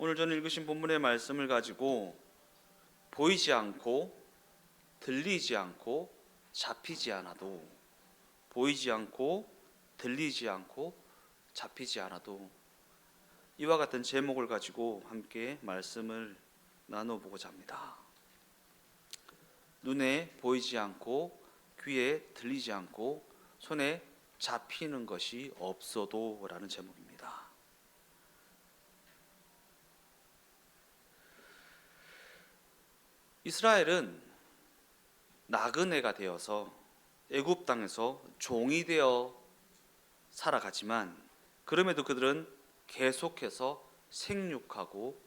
오늘 저는 읽으신 본문의 말씀을 가지고 보이지 않고 들리지 않고 잡히지 않아도, 보이지 않고 들리지 않고 잡히지 않아도, 이와 같은 제목을 가지고 함께 말씀을 나눠보고자 합니다. 눈에 보이지 않고 귀에 들리지 않고 손에 잡히는 것이 없어도 라는 제목입니다. 이스라엘은 나그네가 되어서 애굽 땅에서 종이 되어 살아가지만, 그럼에도 그들은 계속해서 생육하고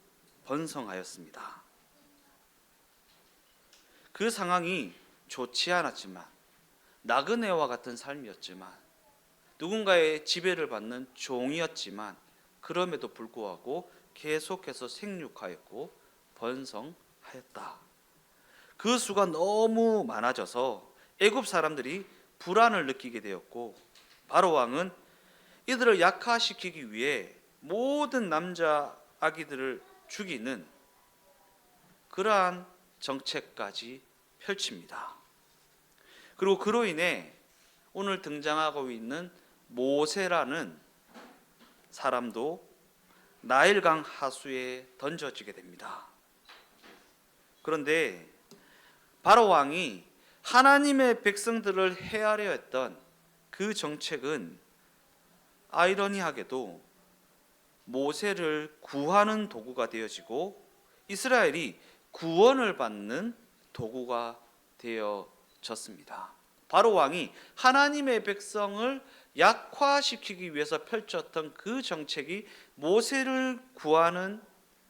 번성하였습니다. 그 상황이 좋지 않았지만, 나그네와 같은 삶이었지만, 누군가의 지배를 받는 종이었지만, 그럼에도 불구하고 계속해서 생육하였고 번성하였다. 그 수가 너무 많아져서 애굽 사람들이 불안을 느끼게 되었고, 바로 왕은 이들을 약화시키기 위해 모든 남자 아기들을 죽이는 그러한 정책까지 펼칩니다. 그리고 그로 인해 오늘 등장하고 있는 모세라는 사람도 나일강 하수에 던져지게 됩니다. 그런데 바로 왕이 하나님의 백성들을 헤아려 했던 그 정책은 아이러니하게도 모세를 구하는 도구가 되어지고 이스라엘이 구원을 받는 도구가 되어졌습니다. 바로 왕이 하나님의 백성을 약화시키기 위해서 펼쳤던 그 정책이 모세를 구하는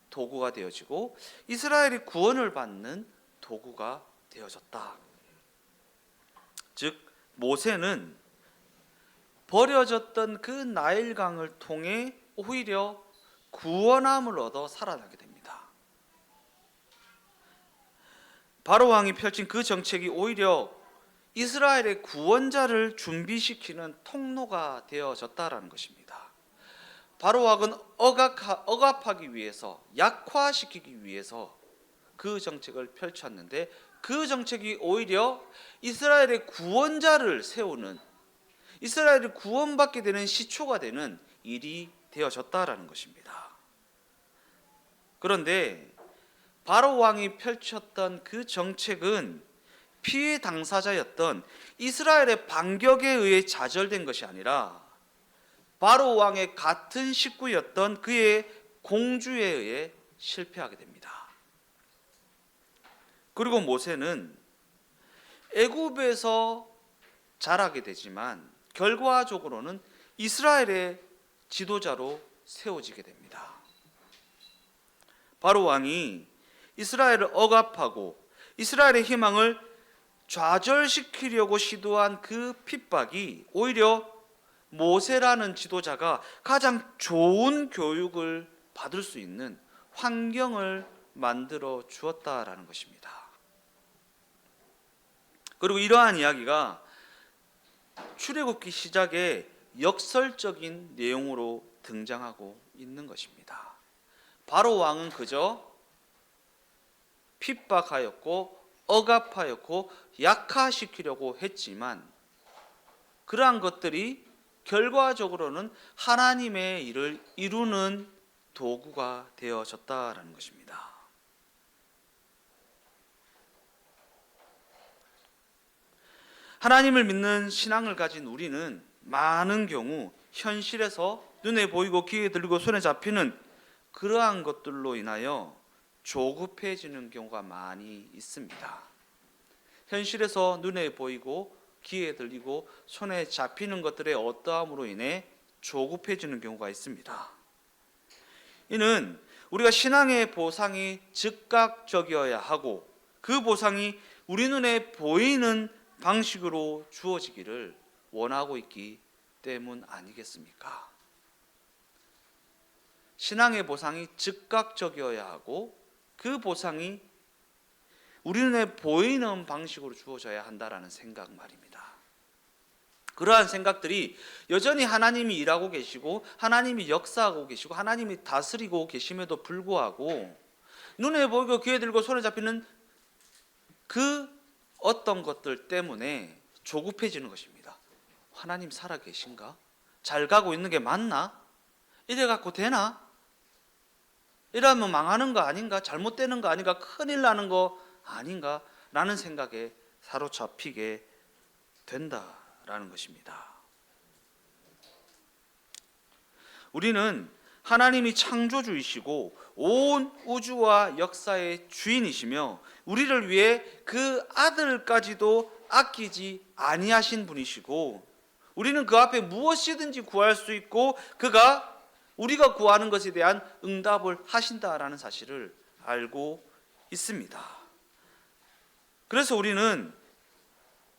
도구가 되어지고 이스라엘이 구원을 받는 도구가 되어졌다. 즉 모세는 버려졌던 그 나일강을 통해 오히려 구원함을 얻어 살아나게 됩니다. 바로 왕이 펼친 그 정책이 오히려 이스라엘의 구원자를 준비시키는 통로가 되어졌다라는 것입니다. 바로 왕은 억압하기 위해서, 약화시키기 위해서 그 정책을 펼쳤는데, 그 정책이 오히려 이스라엘의 구원자를 세우는, 이스라엘이 구원받게 되는 시초가 되는 일이 되어졌다라는 것입니다. 그런데 바로 왕이 펼쳤던 그 정책은 피해 당사자였던 이스라엘의 반격에 의해 좌절된 것이 아니라 바로 왕의 같은 식구였던 그의 공주에 의해 실패하게 됩니다. 그리고 모세는 애굽에서 자라게 되지만 결과적으로는 이스라엘의 지도자로 세워지게 됩니다. 바로 왕이 이스라엘을 억압하고 이스라엘의 희망을 좌절시키려고 시도한 그 핍박이 오히려 모세라는 지도자가 가장 좋은 교육을 받을 수 있는 환경을 만들어 주었다라는 것입니다. 그리고 이러한 이야기가 출애굽기 시작에 역설적인 내용으로 등장하고 있는 것입니다. 바로 왕은 그저 핍박하였고 억압하였고 약화시키려고 했지만, 그러한 것들이 결과적으로는 하나님의 일을 이루는 도구가 되어졌다라는 것입니다. 하나님을 믿는 신앙을 가진 우리는 많은 경우 현실에서 눈에 보이고 귀에 들리고 손에 잡히는 그러한 것들로 인하여 조급해지는 경우가 많이 있습니다. 현실에서 눈에 보이고 귀에 들리고 손에 잡히는 것들의 어떠함으로 인해 조급해지는 경우가 있습니다. 이는 우리가 신앙의 보상이 즉각적이어야 하고 그 보상이 우리 눈에 보이는 방식으로 주어지기를 원하고 있기 때문 아니겠습니까? 신앙의 보상이 즉각적이어야 하고 그 보상이 우리 눈에 보이는 방식으로 주어져야 한다라는 생각 말입니다. 그러한 생각들이 여전히 하나님이 일하고 계시고 하나님이 역사하고 계시고 하나님이 다스리고 계심에도 불구하고 눈에 보이고 귀에 들고 손에 잡히는 그 어떤 것들 때문에 조급해지는 것입니다. 하나님 살아 계신가? 잘 가고 있는 게 맞나? 이래 갖고 되나? 이러면 망하는 거 아닌가? 잘못되는 거 아닌가? 큰일 나는 거 아닌가? 라는 생각에 사로잡히게 된다라는 것입니다. 우리는 하나님이 창조주이시고 온 우주와 역사의 주인이시며 우리를 위해 그 아들까지도 아끼지 아니하신 분이시고 우리는 그 앞에 무엇이든지 구할 수 있고 그가 우리가 구하는 것에 대한 응답을 하신다라는 사실을 알고 있습니다. 그래서 우리는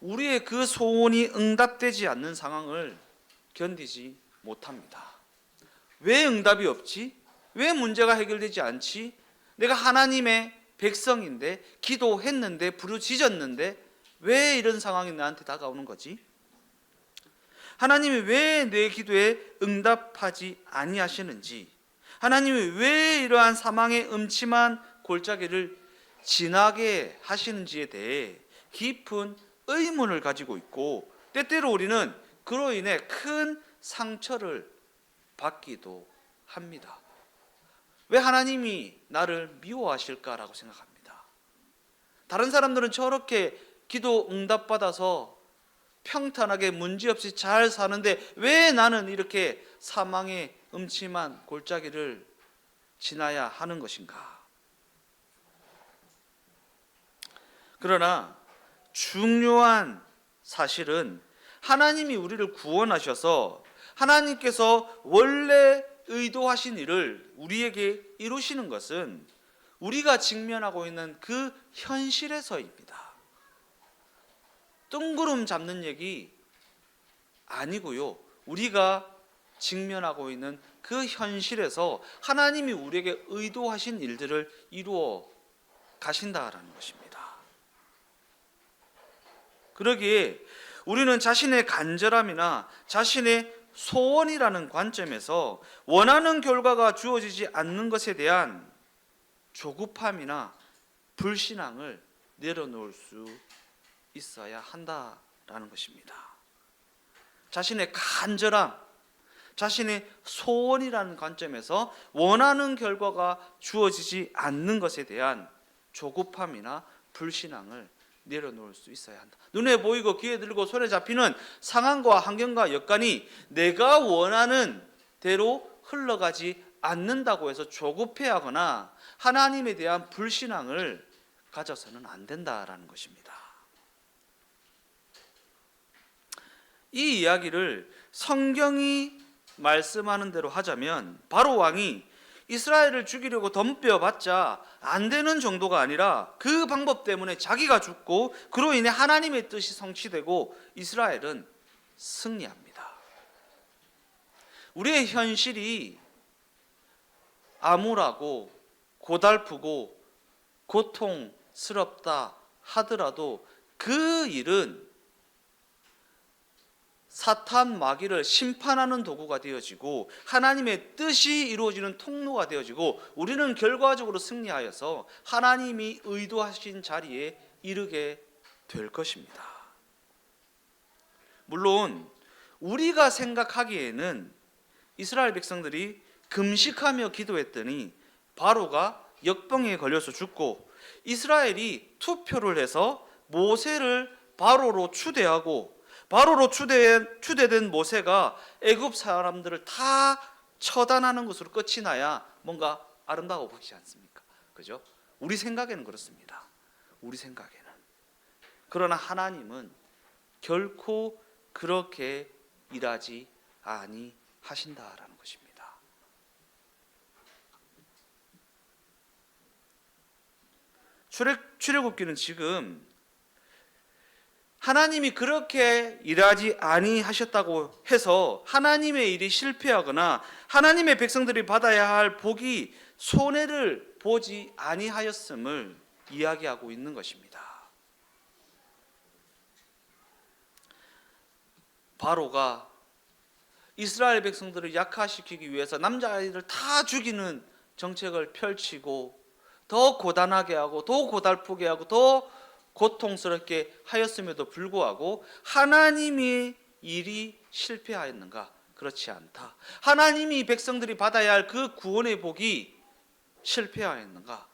우리의 그 소원이 응답되지 않는 상황을 견디지 못합니다. 왜 응답이 없지? 왜 문제가 해결되지 않지? 내가 하나님의 백성인데 기도했는데 부르짖었는데 왜 이런 상황이 나한테 다가오는 거지? 하나님이 왜 내 기도에 응답하지 아니하시는지, 하나님이 왜 이러한 사망의 음침한 골짜기를 지나게 하시는지에 대해 깊은 의문을 가지고 있고 때때로 우리는 그로 인해 큰 상처를 받기도 합니다. 왜 하나님이 나를 미워하실까라고 생각합니다. 다른 사람들은 저렇게 기도 응답받아서 평탄하게 문제없이 잘 사는데 왜 나는 이렇게 사망의 음침한 골짜기를 지나야 하는 것인가? 그러나 중요한 사실은 하나님이 우리를 구원하셔서 하나님께서 원래 의도하신 일을 우리에게 이루시는 것은 우리가 직면하고 있는 그 현실에서입니다. 뜬구름 잡는 얘기 아니고요. 우리가 직면하고 있는 그 현실에서 하나님이 우리에게 의도하신 일들을 이루어 가신다라는 것입니다. 그러기에 우리는 자신의 간절함이나 자신의 소원이라는 관점에서 원하는 결과가 주어지지 않는 것에 대한 조급함이나 불신앙을 내려놓을 수 있어야 한다라는 것입니다. 자신의 간절함, 자신의 소원이라는 관점에서 원하는 결과가 주어지지 않는 것에 대한 조급함이나 불신앙을 내려놓을 수 있어야 한다. 눈에 보이고 귀에 들고 손에 잡히는 상황과 환경과 여건이 내가 원하는 대로 흘러가지 않는다고 해서 조급해하거나 하나님에 대한 불신앙을 가져서는 안 된다라는 것입니다. 이 이야기를 성경이 말씀하는 대로 하자면 바로 왕이 이스라엘을 죽이려고 덤벼봤자 안 되는 정도가 아니라 그 방법 때문에 자기가 죽고 그로 인해 하나님의 뜻이 성취되고 이스라엘은 승리합니다. 우리의 현실이 암울하고 고달프고 고통스럽다 하더라도 그 일은 사탄 마귀를 심판하는 도구가 되어지고 하나님의 뜻이 이루어지는 통로가 되어지고 우리는 결과적으로 승리하여서 하나님이 의도하신 자리에 이르게 될 것입니다. 물론 우리가 생각하기에는 이스라엘 백성들이 금식하며 기도했더니 바로가 역병에 걸려서 죽고 이스라엘이 투표를 해서 모세를 바로로 추대하고 바로로 추대된 모세가 애굽 사람들을 다 처단하는 것으로 끝이 나야 뭔가 아름다워 보이지 않습니까? 그죠? 우리 생각에는 그렇습니다. 우리 생각에는. 그러나 하나님은 결코 그렇게 일하지 아니하신다라는 것입니다. 출애굽기는 지금 하나님이 그렇게 일하지 아니하셨다고 해서 하나님의 일이 실패하거나 하나님의 백성들이 받아야 할 복이 손해를 보지 아니하였음을 이야기하고 있는 것입니다. 바로가 이스라엘 백성들을 약화시키기 위해서 남자아이들 다 죽이는 정책을 펼치고 더 고단하게 하고 더 고달프게 하고 더 고통스럽게 하였음에도 불구하고 하나님이 일이 실패하였는가? 그렇지 않다. 하나님이 백성들이 받아야 할 그 구원의 복이 실패하였는가?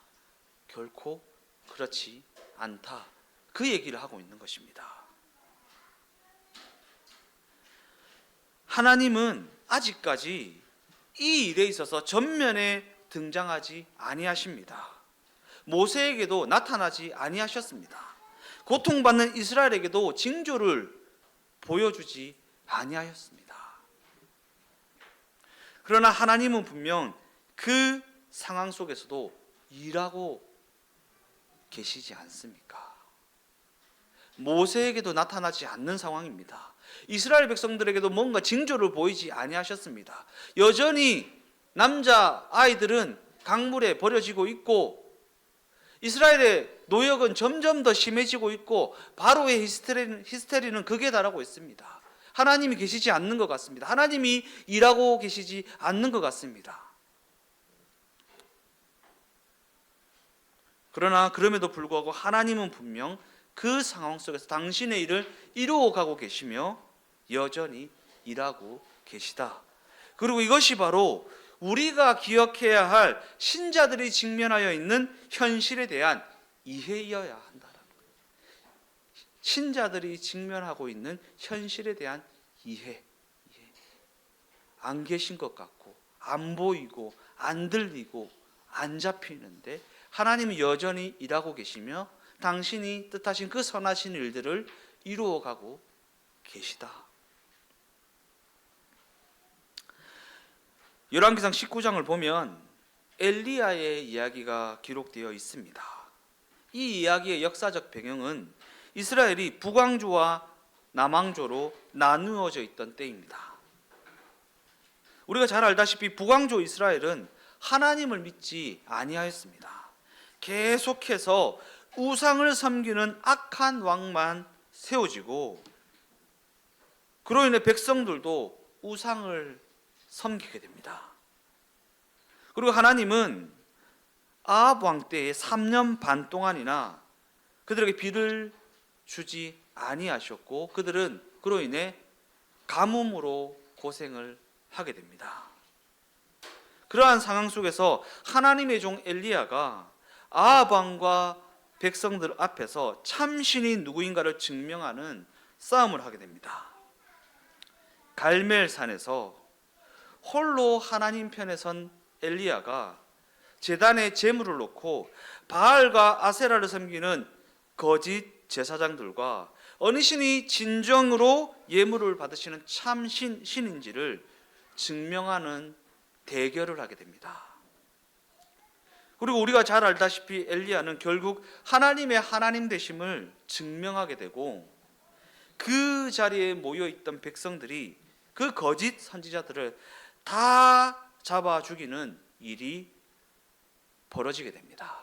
결코 그렇지 않다. 그 얘기를 하고 있는 것입니다. 하나님은 아직까지 이 일에 있어서 전면에 등장하지 아니하십니다. 모세에게도 나타나지 아니하셨습니다. 고통받는 이스라엘에게도 징조를 보여주지 아니하였습니다. 그러나 하나님은 분명 그 상황 속에서도 일하고 계시지 않습니까? 모세에게도 나타나지 않는 상황입니다. 이스라엘 백성들에게도 뭔가 징조를 보이지 아니하셨습니다. 여전히 남자 아이들은 강물에 버려지고 있고 이스라엘의 노역은 점점 더 심해지고 있고 바로의 히스테리는 극에 달하고 있습니다. 하나님이 계시지 않는 것 같습니다. 하나님이 일하고 계시지 않는 것 같습니다. 그러나 그럼에도 불구하고 하나님은 분명 그 상황 속에서 당신의 일을 이루어가고 계시며 여전히 일하고 계시다. 그리고 이것이 바로 우리가 기억해야 할 신자들이 직면하여 있는 현실에 대한 이해여야 한다는 거예요. 신자들이 직면하고 있는 현실에 대한 이해. 안 계신 것 같고 안 보이고 안 들리고 안 잡히는데 하나님은 여전히 일하고 계시며 당신이 뜻하신 그 선하신 일들을 이루어가고 계시다. 열왕기상 19장을 보면 엘리야의 이야기가 기록되어 있습니다. 이 이야기의 역사적 배경은 이스라엘이 북왕조와 남왕조로 나누어져 있던 때입니다. 우리가 잘 알다시피 북왕조 이스라엘은 하나님을 믿지 아니하였습니다. 계속해서 우상을 섬기는 악한 왕만 세워지고 그로 인해 백성들도 우상을 섬기게 됩니다. 그리고 하나님은 아합 왕 때에 3년 반 동안이나 그들에게 비를 주지 아니하셨고 그들은 그로 인해 가뭄으로 고생을 하게 됩니다. 그러한 상황 속에서 하나님의 종 엘리야가 아합 왕과 백성들 앞에서 참신이 누구인가를 증명하는 싸움을 하게 됩니다. 갈멜산에서 홀로 하나님 편에 선 엘리야가 제단에 제물을 놓고 바알과 아세라를 섬기는 거짓 제사장들과 어느 신이 진정으로 예물을 받으시는 참 신인지를 증명하는 대결을 하게 됩니다. 그리고 우리가 잘 알다시피 엘리야는 결국 하나님의 하나님 되심을 증명하게 되고 그 자리에 모여있던 백성들이 그 거짓 선지자들을 다 잡아 죽이는 일이 벌어지게 됩니다.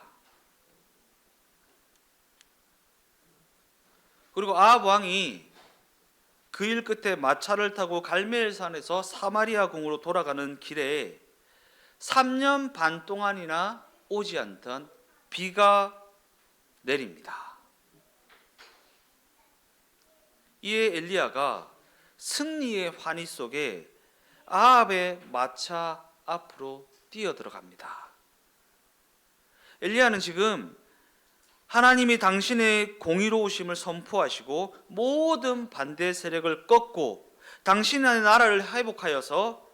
그리고 아합 왕이 그 일 끝에 마차를 타고 갈멜산에서 사마리아 궁으로 돌아가는 길에 3년 반 동안이나 오지 않던 비가 내립니다. 이에 엘리야가 승리의 환희 속에 아합의 마차 앞으로 뛰어 들어갑니다. 엘리야는 지금 하나님이 당신의 공의로우심을 선포하시고 모든 반대 세력을 꺾고 당신의 나라를 회복하여서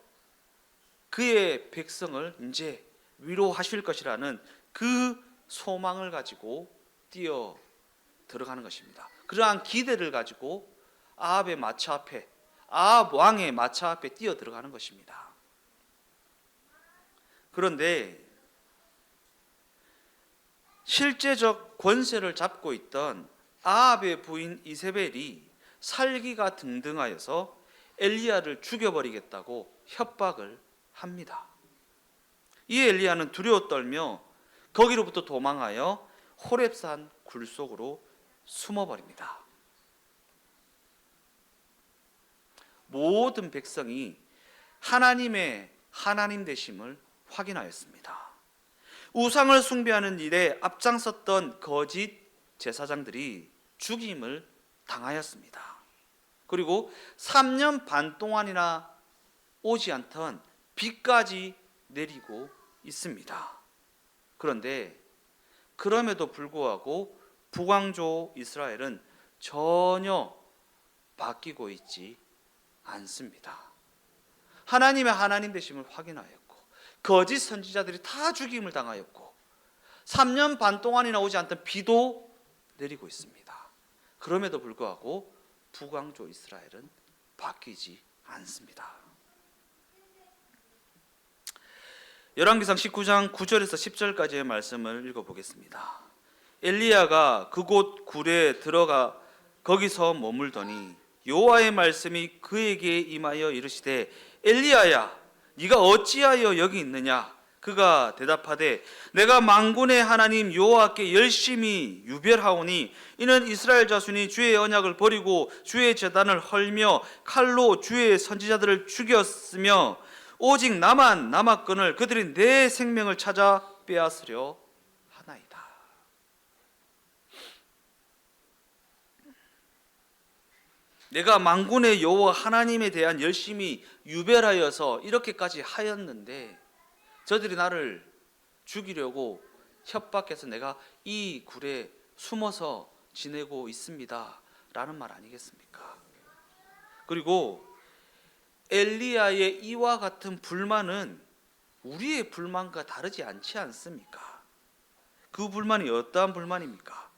그의 백성을 이제 위로하실 것이라는 그 소망을 가지고 뛰어 들어가는 것입니다. 그러한 기대를 가지고 아합의 마차 앞에, 아합 왕의 마차 앞에 뛰어 들어가는 것입니다. 그런데 실제적 권세를 잡고 있던 아합의 부인 이세벨이 살기가 등등하여서 엘리야를 죽여버리겠다고 협박을 합니다. 이에 엘리야는 두려워 떨며 거기로부터 도망하여 호렙산 굴 속으로 숨어버립니다. 모든 백성이 하나님의 하나님 되심을 확인하였습니다. 우상을 숭배하는 일에 앞장섰던 거짓 제사장들이 죽임을 당하였습니다. 그리고 3년 반 동안이나 오지 않던 비까지 내리고 있습니다. 그런데 그럼에도 불구하고 북왕조 이스라엘은 전혀 바뀌고 있지 않습니다. 하나님의 하나님 되심을 확인하였고 거짓 선지자들이 다 죽임을 당하였고 3년 반 동안이나 오지 않던 비도 내리고 있습니다. 그럼에도 불구하고 북왕조 이스라엘은 바뀌지 않습니다. 열왕기상 19장 9절에서 10절까지의 말씀을 읽어보겠습니다. 엘리야가 그곳 굴에 들어가 거기서 머물더니 여호와의 말씀이 그에게 임하여 이르시되 엘리야야 네가 어찌하여 여기 있느냐? 그가 대답하되 내가 만군의 하나님 여호와께 열심히 유별하오니 이는 이스라엘 자손이 주의 언약을 버리고 주의 제단을 헐며 칼로 주의 선지자들을 죽였으며 오직 나만 남았거늘 그들이 내 생명을 찾아 빼앗으려 하나이다. 내가 만군의 여호와 하나님에 대한 열심히 유별하여서 이렇게까지 하였는데 저들이 나를 죽이려고 협박해서 내가 이 굴에 숨어서 지내고 있습니다 라는 말 아니겠습니까? 그리고 엘리야의 이와 같은 불만은 우리의 불만과 다르지 않지 않습니까? 그 불만이 어떠한 불만입니까?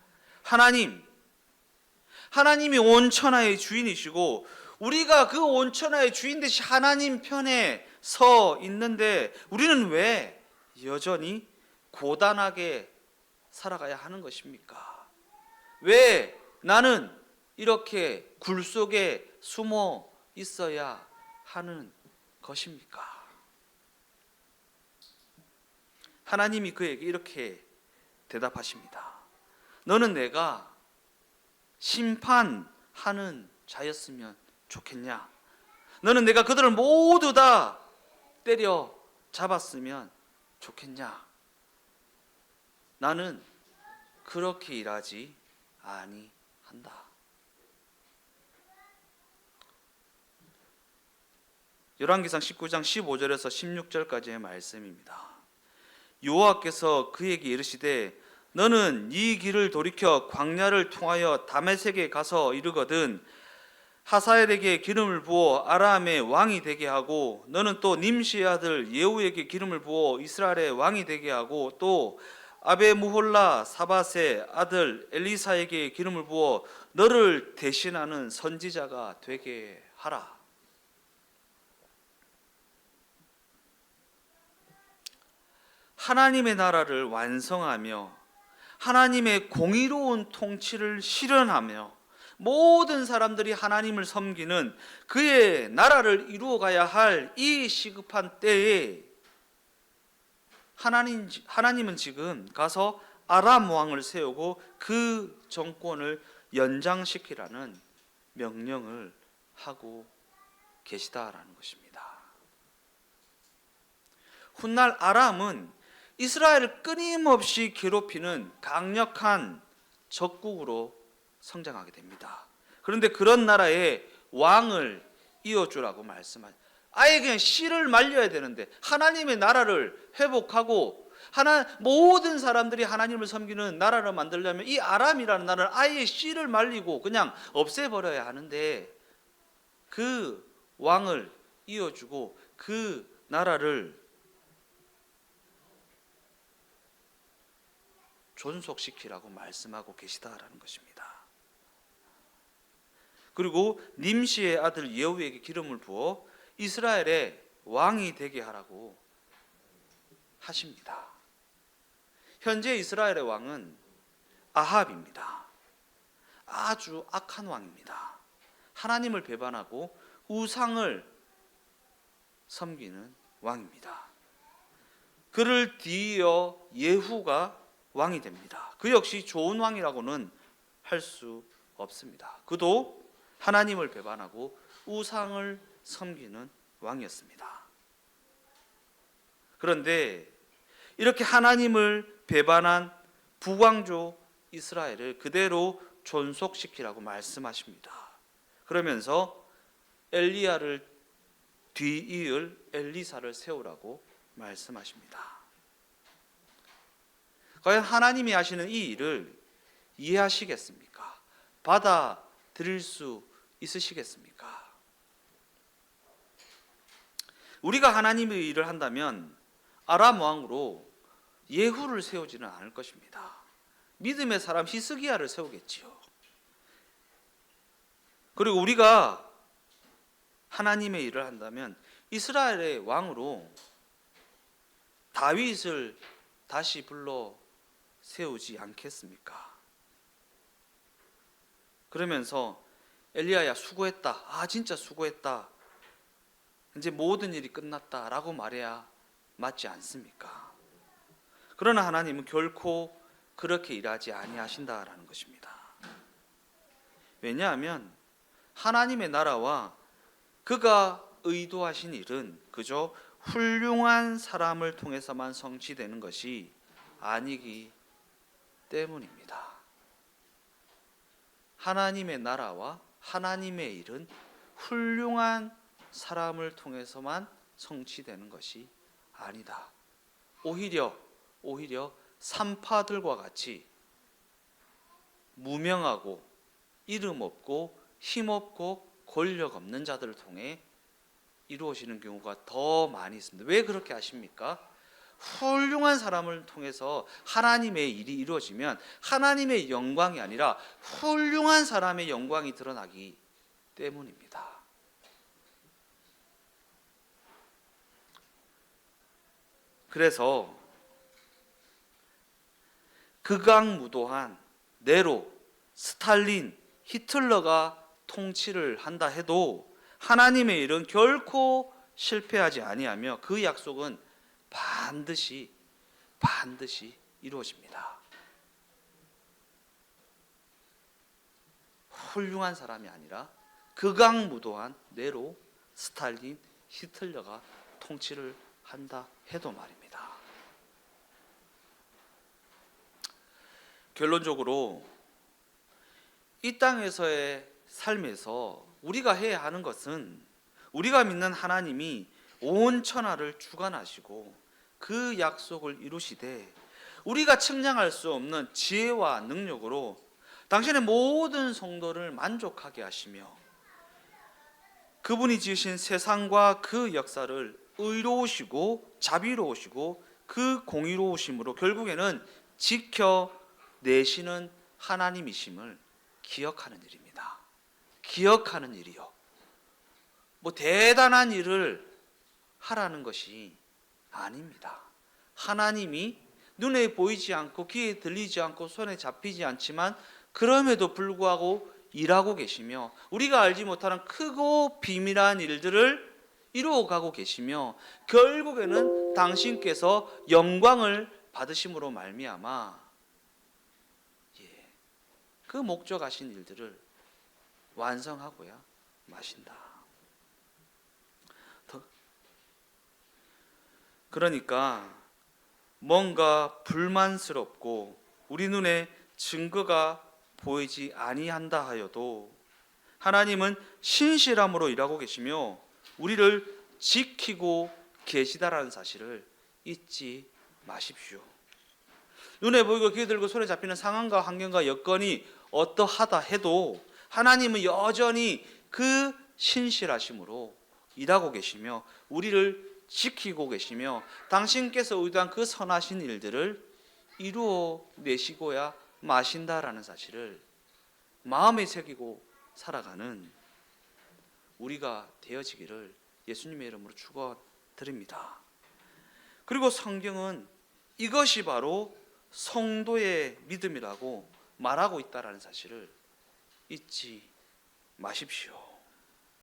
하나님이 온 천하의 주인이시고 우리가 그 온 천하의 주인 되시 하나님 편에 서 있는데 우리는 왜 여전히 고단하게 살아가야 하는 것입니까? 왜 나는 이렇게 굴 속에 숨어 있어야 하는 것입니까? 하나님이 그에게 이렇게 대답하십니다. 너는 내가 심판하는 자였으면 좋겠냐? 너는 내가 그들을 모두 다 때려 잡았으면 좋겠냐? 나는 그렇게 일하지 아니한다. 열왕기상 19장 15절에서 16절까지의 말씀입니다. 여호와께서 그에게 이르시되 너는 이 길을 돌이켜 광야를 통하여 다메섹에 가서 이르거든 하사엘에게 기름을 부어 아람의 왕이 되게 하고 너는 또 님시의 아들 예후에게 기름을 부어 이스라엘의 왕이 되게 하고 또 아베무홀라 사밧의 아들 엘리사에게 기름을 부어 너를 대신하는 선지자가 되게 하라. 하나님의 나라를 완성하며 하나님의 공의로운 통치를 실현하며 모든 사람들이 하나님을 섬기는 그의 나라를 이루어가야 할 이 시급한 때에 하나님은 지금 가서 아람 왕을 세우고 그 정권을 연장시키라는 명령을 하고 계시다라는 것입니다. 훗날 아람은 이스라엘을 끊임없이 괴롭히는 강력한 적국으로 성장하게 됩니다. 그런데 그런 나라의 왕을 이어주라고 말씀하죠. 아예 그냥 씨를 말려야 되는데 하나님의 나라를 회복하고 모든 사람들이 하나님을 섬기는 나라를 만들려면 이 아람이라는 나라를 아예 씨를 말리고 그냥 없애버려야 하는데 그 왕을 이어주고 그 나라를 존속시키라고 말씀하고 계시다라는 것입니다. 그리고 님시의 아들 예후에게 기름을 부어 이스라엘의 왕이 되게 하라고 하십니다. 현재 이스라엘의 왕은 아합입니다. 아주 악한 왕입니다. 하나님을 배반하고 우상을 섬기는 왕입니다. 그를 뒤이어 예후가 왕이 됩니다. 그 역시 좋은 왕이라고는 할 수 없습니다. 그도 하나님을 배반하고 우상을 섬기는 왕이었습니다. 그런데 이렇게 하나님을 배반한 북왕조 이스라엘을 그대로 존속시키라고 말씀하십니다. 그러면서 엘리야를 뒤이을 엘리사를 세우라고 말씀하십니다. 과연 하나님이 하시는 이 일을 이해하시겠습니까? 받아들일 수 있으시겠습니까? 우리가 하나님의 일을 한다면 아람 왕으로 예후를 세우지는 않을 것입니다. 믿음의 사람 히스기야를 세우겠지요. 그리고 우리가 하나님의 일을 한다면 이스라엘의 왕으로 다윗을 다시 불러 세우지 않겠습니까? 그러면서 엘리야야 수고했다. 아 진짜 수고했다. 이제 모든 일이 끝났다라고 말해야 맞지 않습니까? 그러나 하나님은 결코 그렇게 일하지 아니하신다라는 것입니다. 왜냐하면 하나님의 나라와 그가 의도하신 일은 그저 훌륭한 사람을 통해서만 성취되는 것이 아니기 때문입니다. 하나님의 나라와 하나님의 일은 훌륭한 사람을 통해서만 성취되는 것이 아니다. 오히려 산파들과 같이 무명하고 이름 없고 힘 없고 권력 없는 자들을 통해 이루어지는 경우가 더 많이 있습니다. 왜 그렇게 하십니까? 훌륭한 사람을 통해서 하나님의 일이 이루어지면 하나님의 영광이 아니라 훌륭한 사람의 영광이 드러나기 때문입니다. 그래서 극악무도한 네로, 스탈린, 히틀러가 통치를 한다 해도 하나님의 일은 결코 실패하지 아니하며 그 약속은 반드시 이루어집니다. 훌륭한 사람이 아니라 극악무도한 네로, 스탈린, 히틀러가 통치를 한다 해도 말입니다. 결론적으로 이 땅에서의 삶에서 우리가 해야 하는 것은 우리가 믿는 하나님이 온 천하를 주관하시고 그 약속을 이루시되 우리가 측량할 수 없는 지혜와 능력으로 당신의 모든 성도를 만족하게 하시며 그분이 지으신 세상과 그 역사를 의로우시고 자비로우시고 그 공의로우심으로 결국에는 지켜내시는 하나님이심을 기억하는 일입니다. 기억하는 일이요. 뭐 대단한 일을 하라는 것이 아닙니다. 하나님이 눈에 보이지 않고 귀에 들리지 않고 손에 잡히지 않지만 그럼에도 불구하고 일하고 계시며 우리가 알지 못하는 크고 비밀한 일들을 이루어가고 계시며 결국에는 당신께서 영광을 받으심으로 말미암아 그 목적하신 일들을 완성하고야 마신다. 그러니까 뭔가 불만스럽고 우리 눈에 증거가 보이지 아니한다 하여도 하나님은 신실함으로 일하고 계시며 우리를 지키고 계시다라는 사실을 잊지 마십시오. 눈에 보이고 귀에 들고 손에 잡히는 상황과 환경과 여건이 어떠하다 해도 하나님은 여전히 그 신실하심으로 일하고 계시며 우리를 지키고 계시며 당신께서 의도한 그 선하신 일들을 이루어내시고야 마신다라는 사실을 마음에 새기고 살아가는 우리가 되어지기를 예수님의 이름으로 축원드립니다. 그리고 성경은 이것이 바로 성도의 믿음이라고 말하고 있다라는 사실을 잊지 마십시오.